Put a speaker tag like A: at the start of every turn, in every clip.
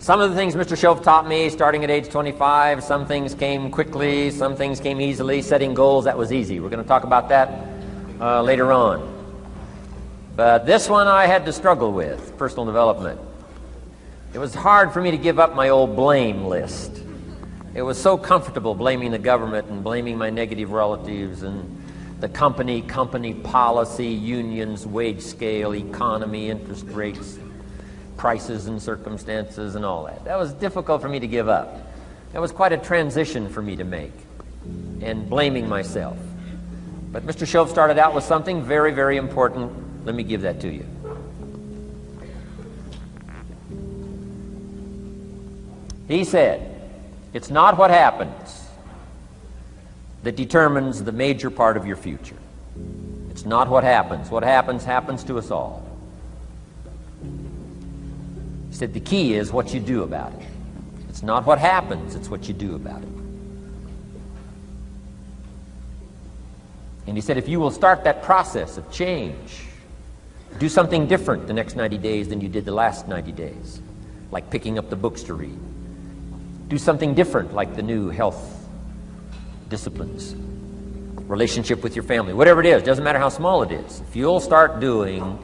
A: Some of the things Mr. Shoaff taught me starting at age 25, some things came quickly, some things came easily. Setting goals, that was easy. We're going to talk about that later on. But this one I had to struggle with, personal development. It was hard for me to give up my old blame list. It was so comfortable blaming the government and blaming my negative relatives and the company policy, unions, wage scale, economy, interest rates, prices and circumstances and all that. That was difficult for me to give up. That was quite a transition for me to make, and blaming myself. But Mr. Shoaff started out with something very, very important. Let me give that to you. He said, it's not what happens that determines the major part of your future. It's not what happens. What happens, happens to us all. He said the key is what you do about it. It's not what happens, it's what you do about it. And he said if you will start that process of change, do something different the next 90 days than you did the last 90 days, like picking up the books to read. Do something different like the new health disciplines, relationship with your family, whatever it is, doesn't matter how small it is. If you'll start doing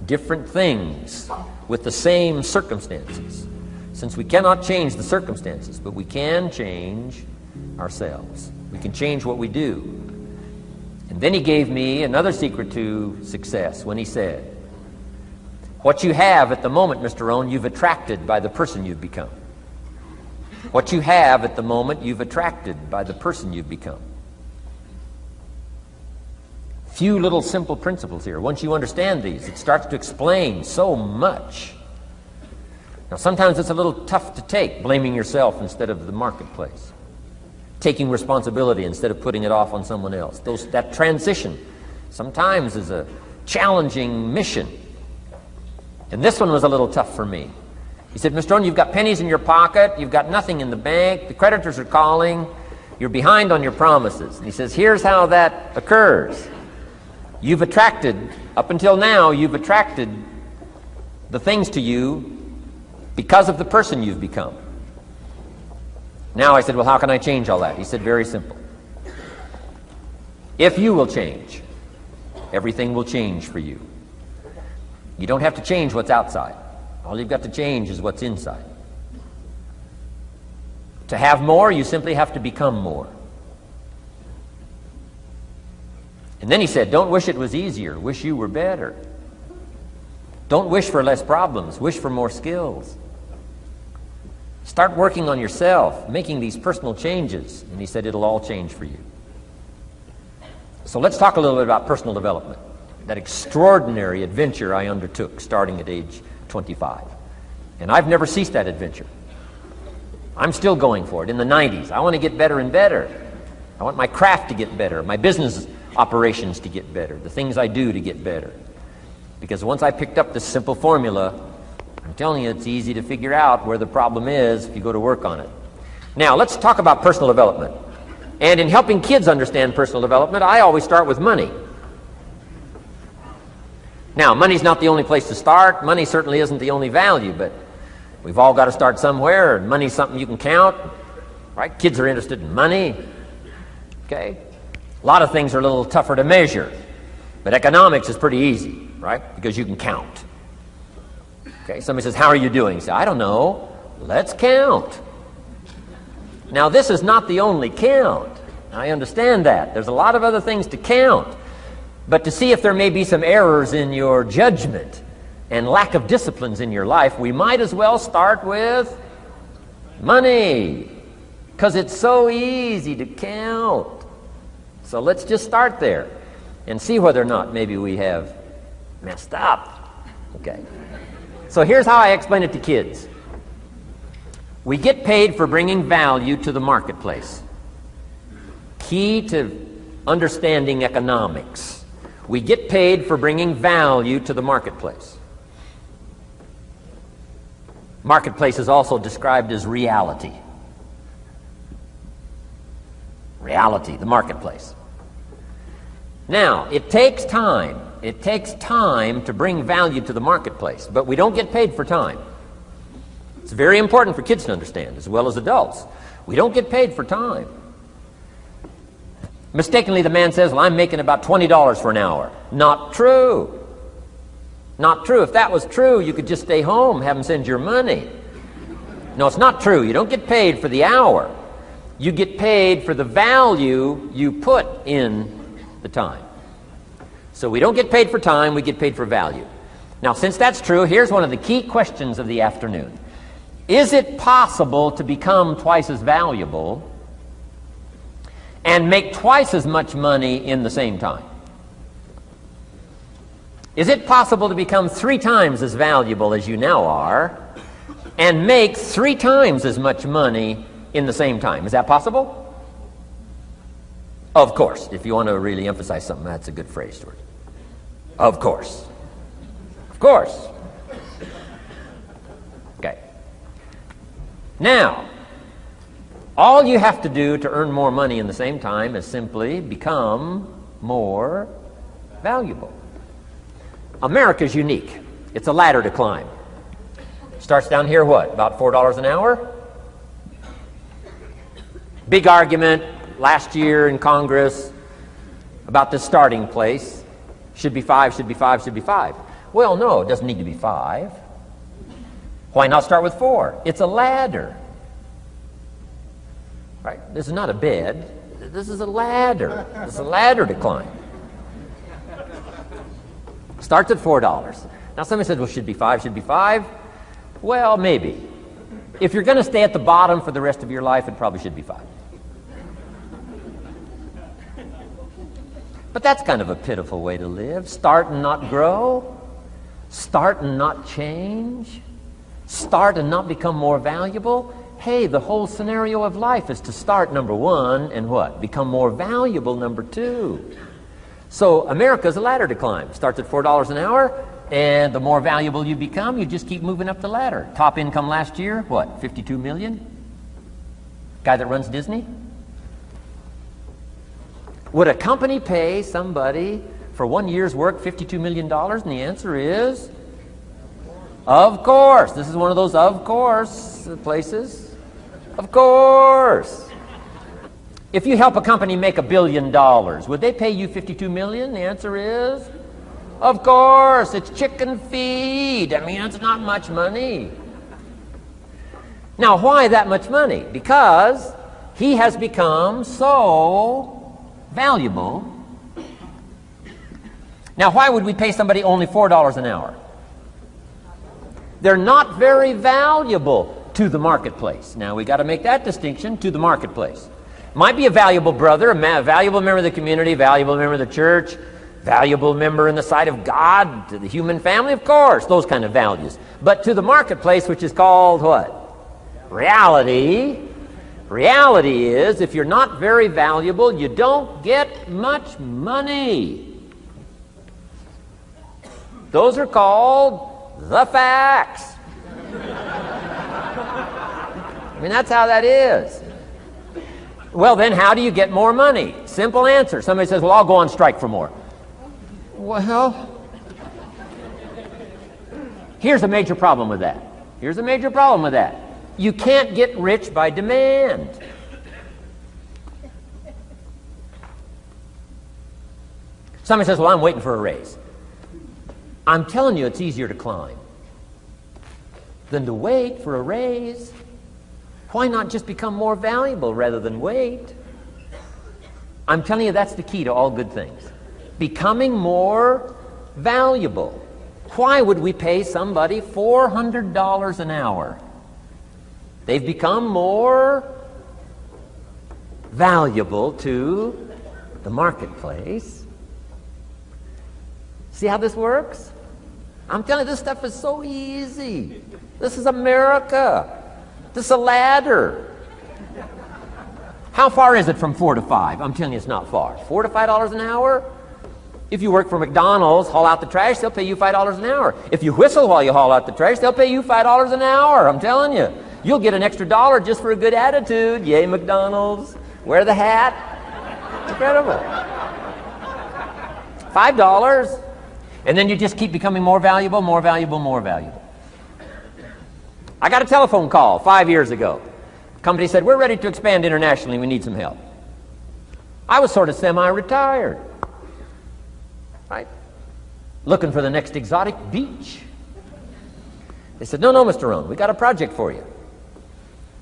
A: different things with the same circumstances, since we cannot change the circumstances, but we can change ourselves. We can change what we do. And then he gave me another secret to success when he said, what you have at the moment, Mr. Rohn, you've attracted by the person you've become. What you have at the moment, you've attracted by the person you've become. Few little simple principles here. Once you understand these, it starts to explain so much. Now, sometimes it's a little tough to take, blaming yourself instead of the marketplace, taking responsibility instead of putting it off on someone else. That transition sometimes is a challenging mission. And this one was a little tough for me. He said, Mr. Rohn, you've got pennies in your pocket, you've got nothing in the bank, the creditors are calling, you're behind on your promises. And he says, here's how that occurs. You've attracted, up until now, you've attracted the things to you because of the person you've become. Now I said, well, how can I change all that? He said, very simple. If you will change, everything will change for you. You don't have to change what's outside. All you've got to change is what's inside. To have more, you simply have to become more. And then he said, don't wish it was easier, wish you were better. Don't wish for less problems, wish for more skills. Start working on yourself, making these personal changes. And he said, it'll all change for you. So let's talk a little bit about personal development. That extraordinary adventure I undertook starting at age 25. And I've never ceased that adventure. I'm still going for it. In the 90s, I want to get better and better. I want my craft to get better, my business operations to get better, the things I do to get better. Because once I picked up this simple formula, I'm telling you, it's easy to figure out where the problem is if you go to work on it. Now, let's talk about personal development. And in helping kids understand personal development, I always start with money. Now, money's not the only place to start. Money certainly isn't the only value, but we've all got to start somewhere, and money's something you can count, right? Kids are interested in money, okay? A lot of things are a little tougher to measure, but economics is pretty easy, right? Because you can count. Okay, somebody says, how are you doing? You say, I don't know. Let's count. Now, this is not the only count. I understand that. There's a lot of other things to count. But to see if there may be some errors in your judgment and lack of disciplines in your life, we might as well start with money, because it's so easy to count. So let's just start there and see whether or not maybe we have messed up. Okay. So here's how I explain it to kids. We get paid for bringing value to the marketplace. Key to understanding economics. We get paid for bringing value to the marketplace. Marketplace is also described as reality. Reality, the marketplace. Now, it takes time. It takes time to bring value to the marketplace, but we don't get paid for time. It's very important for kids to understand, as well as adults. We don't get paid for time. Mistakenly, the man says, well, I'm making about $20 for an hour. Not true. Not true. If that was true, you could just stay home, have them send your money. No, it's not true. You don't get paid for the hour. You get paid for the value you put in the time. So we don't get paid for time, we get paid for value. Now, since that's true, here's one of the key questions of the afternoon. Is it possible to become twice as valuable and make twice as much money in the same time? Is it possible to become 3 times as valuable as you now are and make 3 times as much money in the same time? Is that possible? Of course. If you want to really emphasize something, that's a good phrase, Stuart. Of course. Of course. Okay. Now, all you have to do to earn more money in the same time is simply become more valuable. America's unique. It's a ladder to climb. Starts down here, what? About $4 an hour? Big argument last year in Congress about the starting place. Should be 5, should be 5, should be 5. Well, no, it doesn't need to be 5. Why not start with 4? It's a ladder. Right? This is not a bed. This is a ladder. It's a ladder to climb. Starts at $4. Now somebody says, well, should be 5, should be 5. Well, maybe. If you're going to stay at the bottom for the rest of your life, it probably should be 5. But that's kind of a pitiful way to live. Start and not grow. Start and not change. Start and not become more valuable. Hey, the whole scenario of life is to start, number 1, and what? Become more valuable, number 2. So America's a ladder to climb. Starts at $4 an hour, and the more valuable you become, you just keep moving up the ladder. Top income last year, what, 52 million? Guy that runs Disney? Would a company pay somebody for 1 year's work $52 million? And the answer is, of course. This is one of those of course places. Of course. If you help a company make $1 billion, would they pay you $52 million? The answer is, of course. It's chicken feed. I mean, it's not much money. Now, why that much money? Because he has become so valuable. Now, why would we pay somebody only $4 an hour? They're not very valuable to the marketplace. Now, we got to make that distinction, to the marketplace. Might be a valuable brother, a valuable member of the community, valuable member of the church, valuable member in the sight of God, to the human family, of course, those kind of values. But to the marketplace, which is called what? Reality. Reality is, if you're not very valuable, you don't get much money. Those are called the facts. I mean, that's how that is. Well, then how do you get more money? Simple answer. Somebody says, well, I'll go on strike for more. Well, here's a major problem with that. Here's a major problem with that. You can't get rich by demand. Somebody says, well, I'm waiting for a raise. I'm telling you, it's easier to climb than to wait for a raise. Why not just become more valuable rather than wait? I'm telling you, that's the key to all good things. Becoming more valuable. Why would we pay somebody $400 an hour? They've become more valuable to the marketplace. See how this works? I'm telling you, this stuff is so easy. This is America. This is a ladder. How far is it from 4 to 5? I'm telling you, it's not far. $4 to $5 an hour? If you work for McDonald's, haul out the trash, they'll pay you $5 an hour. If you whistle while you haul out the trash, they'll pay you $5 an hour. I'm telling you. You'll get an extra $1 just for a good attitude. Yay, McDonald's. Wear the hat. It's incredible. $5. And then you just keep becoming more valuable, more valuable, more valuable. I got a telephone call 5 years ago. The company said, we're ready to expand internationally. We need some help. I was sort of semi-retired, right? Looking for the next exotic beach. They said, no, Mr. Rohn, we got a project for you,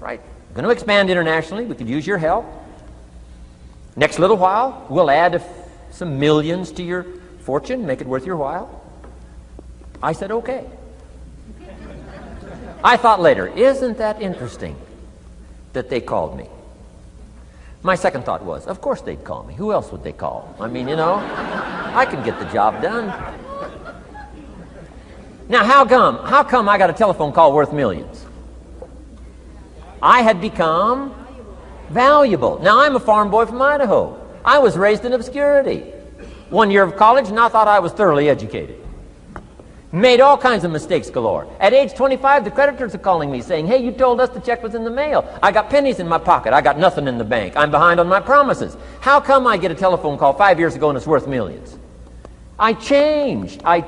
A: right? We're going to expand internationally. We could use your help. Next little while, we'll add some millions to your fortune, make it worth your while. I said, okay. I thought later, isn't that interesting that they called me? My second thought was, of course they'd call me. Who else would they call? I mean, I can get the job done. Now, how come I got a telephone call worth millions? I had become valuable. Now, I'm a farm boy from Idaho. I was raised in obscurity. 1 year of college, and I thought I was thoroughly educated. Made all kinds of mistakes galore. At age 25, the creditors are calling me saying, hey, you told us the check was in the mail. I got pennies in my pocket. I got nothing in the bank. I'm behind on my promises. How come I get a telephone call 5 years ago and it's worth millions? I changed. I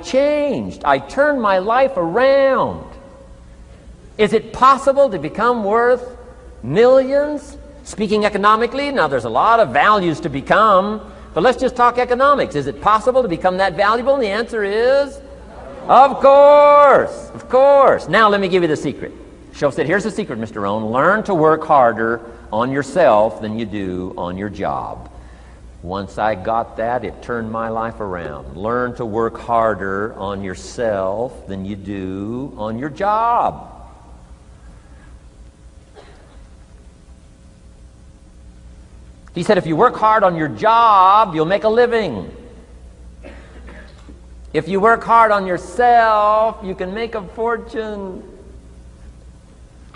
A: turned my life around. Is it possible to become worth millions? Speaking economically, now there's a lot of values to become, but let's just talk economics. Is it possible to become that valuable? And the answer is, of course. Now let me give you the secret. Shoaff said, here's the secret, Mr. Rohn. Learn to work harder on yourself than you do on your job. Once I got that, it turned my life around. Learn to work harder on yourself than you do on your job. He said, if you work hard on your job, you'll make a living. If you work hard on yourself, you can make a fortune.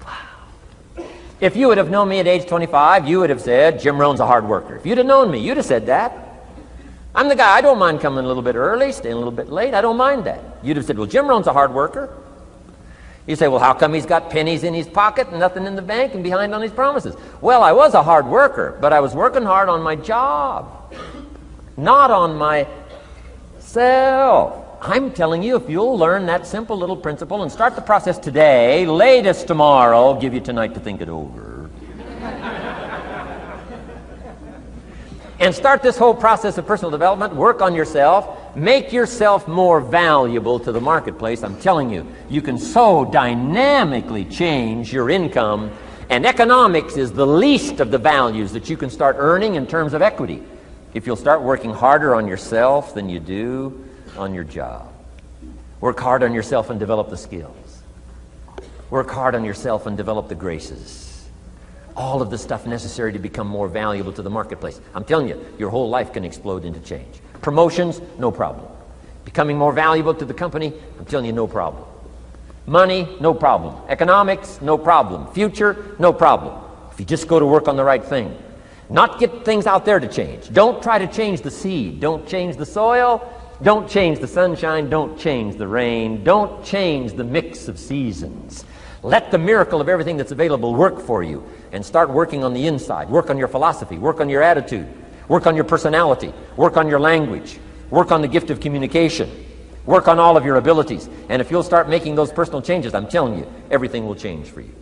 A: Wow. If you would have known me at age 25, you would have said, Jim Rohn's a hard worker. If you'd have known me, you'd have said that. I'm the guy, I don't mind coming a little bit early, staying a little bit late. I don't mind that. You'd have said, well, Jim Rohn's a hard worker. You say, well, how come he's got pennies in his pocket and nothing in the bank and behind on his promises? Well, I was a hard worker, but I was working hard on my job, not on myself. I'm telling you, if you'll learn that simple little principle and start the process today, latest tomorrow, I'll give you tonight to think it over. And start this whole process of personal development, work on yourself, make yourself more valuable to the marketplace. I'm telling you, you can so dynamically change your income, and economics is the least of the values that you can start earning in terms of equity if you'll start working harder on yourself than you do on your job. Work hard on yourself and develop the skills. Work hard on yourself and develop the graces. All of the stuff necessary to become more valuable to the marketplace. I'm telling you, your whole life can explode into change. Promotions, no problem. Becoming more valuable to the company, I'm telling you, no problem. Money, no problem. Economics, no problem. Future, no problem. If you just go to work on the right thing. Not get things out there to change. Don't try to change the seed. Don't change the soil. Don't change the sunshine. Don't change the rain. Don't change the mix of seasons. Let the miracle of everything that's available work for you, and start working on the inside. Work on your philosophy. Work on your attitude. Work on your personality. Work on your language. Work on the gift of communication. Work on all of your abilities. And if you'll start making those personal changes, I'm telling you, everything will change for you.